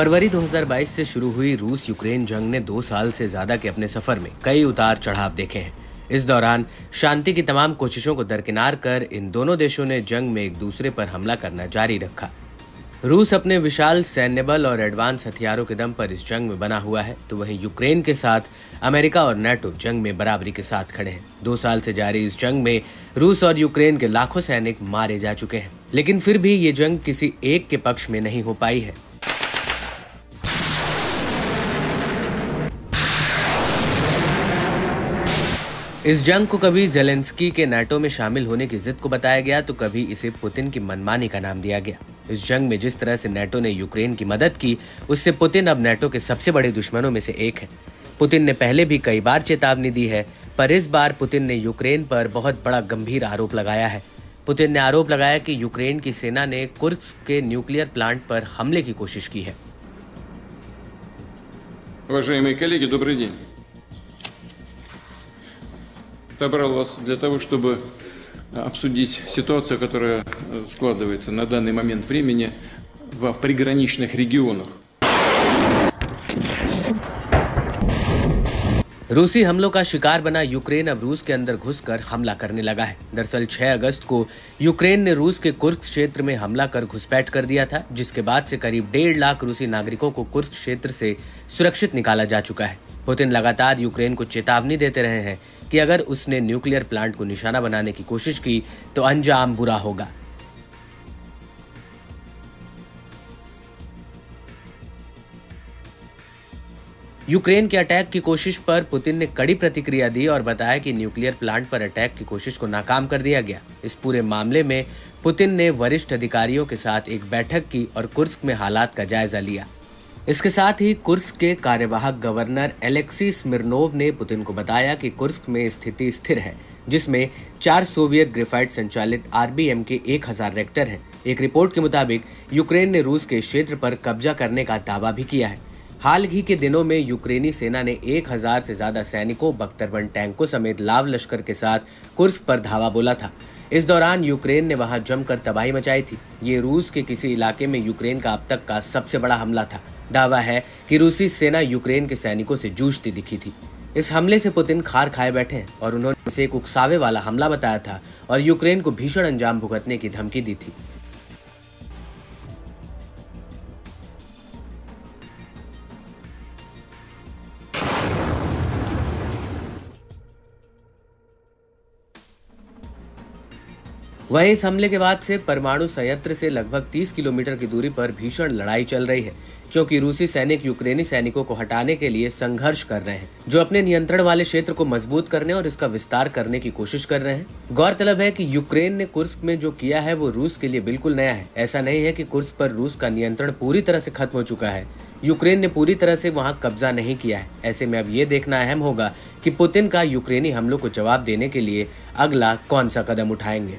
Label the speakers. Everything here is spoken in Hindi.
Speaker 1: फरवरी 2022 से शुरू हुई रूस यूक्रेन जंग ने 2 साल से ज्यादा के अपने सफर में कई उतार चढ़ाव देखे हैं। इस दौरान शांति की तमाम कोशिशों को दरकिनार कर इन दोनों देशों ने जंग में एक दूसरे पर हमला करना जारी रखा। रूस अपने विशाल सैन्य बल और एडवांस हथियारों के दम पर इस जंग में बना हुआ है, तो वहीं यूक्रेन के साथ अमेरिका और नाटो जंग में बराबरी के साथ खड़े हैं। 2 साल से जारी इस जंग में रूस और यूक्रेन के लाखों सैनिक मारे जा चुके हैं, लेकिन फिर भी ये जंग किसी एक के पक्ष में नहीं हो पाई है। इस जंग को कभी जेलेंस्की के नाटो में शामिल होने की जिद को बताया गया, तो कभी इसे पुतिन की मनमानी का नाम दिया गया। इस जंग में जिस तरह से नाटो ने यूक्रेन की मदद की, उससे पुतिन अब नाटो के सबसे बड़े दुश्मनों में से एक है। पुतिन ने पहले भी कई बार चेतावनी दी है, पर इस बार पुतिन ने यूक्रेन पर बहुत बड़ा गंभीर आरोप लगाया है। पुतिन ने आरोप लगाया कि यूक्रेन की सेना ने कुर्स्क के न्यूक्लियर प्लांट पर हमले की कोशिश की है।
Speaker 2: Уважаемые коллеги, добрый день. Собрал вас для того, чтобы обсудить ситуацию, которая складывается на данный момент времени в приграничных регионах.
Speaker 1: रूसी हमलों का शिकार बना यूक्रेन अब रूस के अंदर घुसकर हमला करने लगा है। दरअसल 6 अगस्त को यूक्रेन ने रूस के कुर्स्क क्षेत्र में हमला कर घुसपैठ कर दिया था, जिसके बाद से करीब 1.5 लाख रूसी नागरिकों को कुर्स्क क्षेत्र से सुरक्षित निकाला जा चुका है। पुतिन लगातार यूक्रेन को चेतावनी देते रहे हैं कि अगर उसने न्यूक्लियर प्लांट को निशाना बनाने की कोशिश की तो अंजाम बुरा होगा। यूक्रेन के अटैक की कोशिश पर पुतिन ने कड़ी प्रतिक्रिया दी और बताया कि न्यूक्लियर प्लांट पर अटैक की कोशिश को नाकाम कर दिया गया। इस पूरे मामले में पुतिन ने वरिष्ठ अधिकारियों के साथ एक बैठक की और कुर्स्क में हालात का जायजा लिया। इसके साथ ही कुर्स्क के कार्यवाहक गवर्नर एलेक्सी स्मिर्नोव ने पुतिन को बताया कि कुर्स्क में स्थिति स्थिर है, जिसमें 4 सोवियत ग्रेफाइट संचालित RBM के 1000 रिएक्टर हैं। एक रिपोर्ट के मुताबिक यूक्रेन ने रूस के क्षेत्र पर कब्जा करने का दावा भी किया है। हाल ही के दिनों में यूक्रेनी सेना ने 1000 से ज्यादा सैनिकों, बख्तरबंद टैंकों समेत लाव लश्कर के साथ कुर्स्क पर धावा बोला था। इस दौरान यूक्रेन ने वहां जमकर तबाही मचाई थी। ये रूस के किसी इलाके में यूक्रेन का अब तक का सबसे बड़ा हमला था। दावा है कि रूसी सेना यूक्रेन के सैनिकों से जूझती दिखी थी। इस हमले से पुतिन खार खाए बैठे हैं और उन्होंने इसे एक उकसावे वाला हमला बताया था और यूक्रेन को भीषण अंजाम भुगतने की धमकी दी थी। वहीं इस हमले के बाद से परमाणु संयंत्र से लगभग 30 किलोमीटर की दूरी पर भीषण लड़ाई चल रही है, क्योंकि रूसी सैनिक यूक्रेनी सैनिकों को हटाने के लिए संघर्ष कर रहे हैं, जो अपने नियंत्रण वाले क्षेत्र को मजबूत करने और इसका विस्तार करने की कोशिश कर रहे हैं। गौरतलब है कि यूक्रेन ने कुर्स्क में जो किया है वो रूस के लिए बिल्कुल नया है। ऐसा नहीं है कि कुर्स्क पर रूस का नियंत्रण पूरी तरह से खत्म हो चुका है। यूक्रेन ने पूरी तरह से वहां कब्जा नहीं किया है। ऐसे में अब ये देखना अहम होगा कि पुतिन का यूक्रेनी हमलों को जवाब देने के लिए अगला कौन सा कदम उठाएंगे।